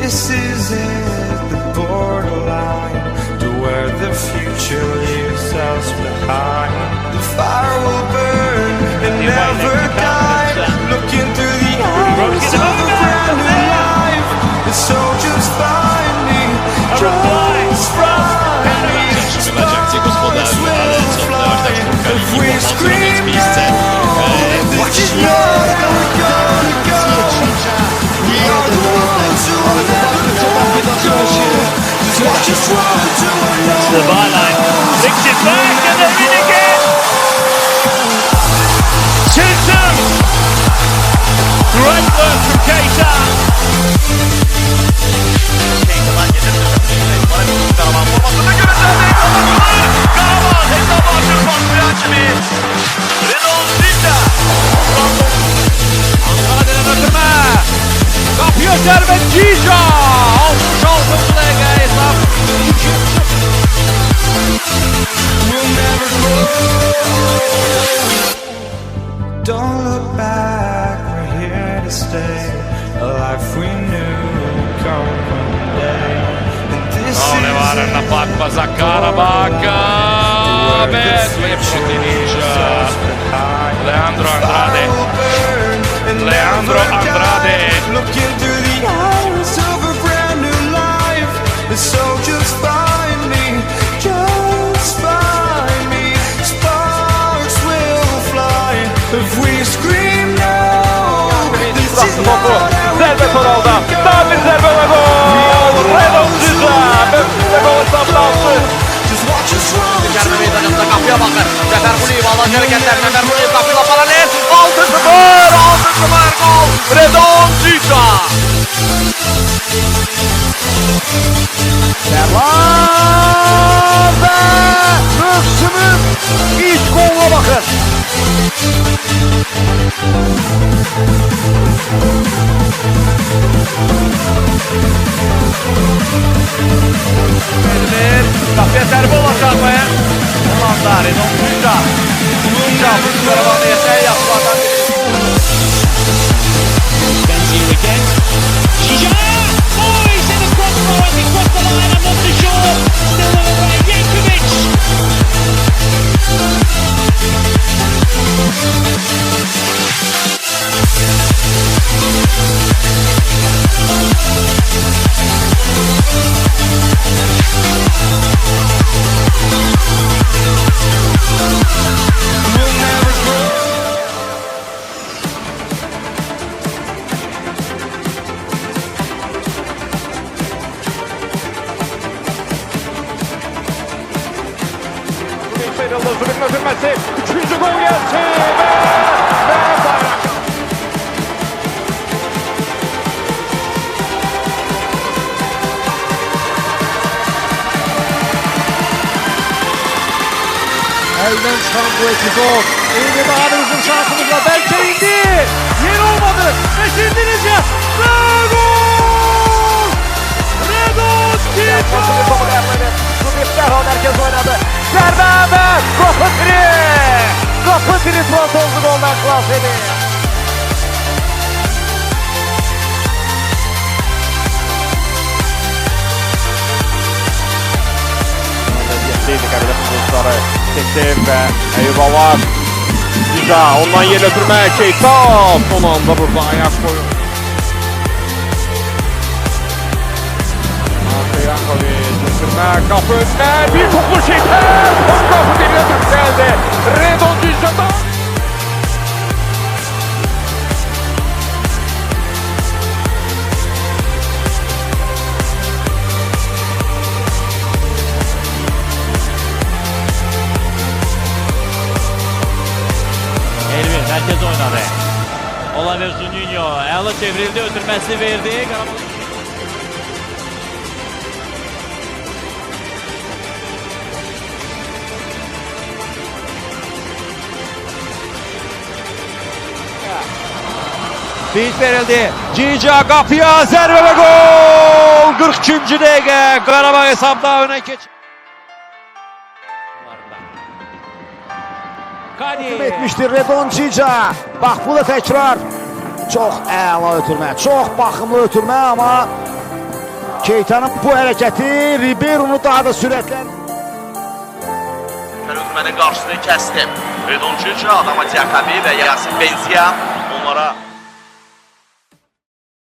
This is it, the borderline to where the future leaves us behind. The fire will burn and never die. Looking through the eyes of a brand new life. And so just find me, just find me. Sparks will fly if we scream now. This is not how we're gonna go. We are the ones who will never go. Just watch us run to another. The byline flicks it back and they're in again. 2-2. Great work from Keita. Keita'dan gelir. Karaman formasını görüntülendi. Karaman hesabı açır kontrolü açımı. Redon Zita. Ankara denen ötürme. Kapıyor Servet Cica. 66. dakika hesap. We'll never grow. Don't look back, we're here to stay. A life we knew would come one day. And this is Ne var na pakpa za Karabaka. Bez Lepšotinića. Leandro Andrade. Leandro Andrade. Looking through the eyes of a brand new life. And so just find me, just find me. Sparks will fly if we scream now. This is not how Zerbe Toral'da. Daha bir zerbe ve gol. Redon Zita. Ve gol hesaplandı. just watch us run. Kerme meydanında kapıya bakır. Zafer Buliyev alacak hareketler. Zafer Buliyev kapıyla paralel. 6-0. 6-0 gol. Redon Zita. Servan ve Möksüm'ün ilk goluna bakın. Elmer kapıya serbe olacak mı? Ondan Redon Zita. Zita bu karavanı yeter yapmadan. Benzio again. Gija! Oh, he's in the front row as he crossed the line. I'm not too sure. Still on the way. Jankovic. We'll never grow. Sıyrıldı Zubin'in ötürmesi. Üçüncü gol geldi ve bayrak. Elden çıkan bu epizod. İndi daha bir uzun şansımız var. Belki indi. Yer olmadı. Beşinci ve gol! Redon Zita! Zubin derhal merkez oynadı. Zerbe ve Kapı Tri! Kapı Tri Fransızlı golden klaseli. Yetliydi kalede futbolcuları. Tekin ve Eyüp Avar. Gija ondan yer götürme. Keita son anda burada ayak koyuyor. Jankovic götürme. Kapı önüne. Bir toplu şeker. Kapı Tri'ye top geldi. Redon Zita'dan. Elvin merkez oynadı. Oliver Juninho ayağı çevrildi, ötürmesi verdi. Feed verildi. Cica kapıya zerbe ve gol. 42. dakika. Karabağ hesapta öne geç. Takip etmiştir Redon Cica. Bax bu da təkrar. Çox əla ötürmə, çox baxımlı ötürmə, amma Keita'nın bu hərəkəti Ribeiro'nu daha da sürətləndirdi. Özmənin qarşısını kəsdim. Redon Cica, Adama Diakabi və Yasin Benzia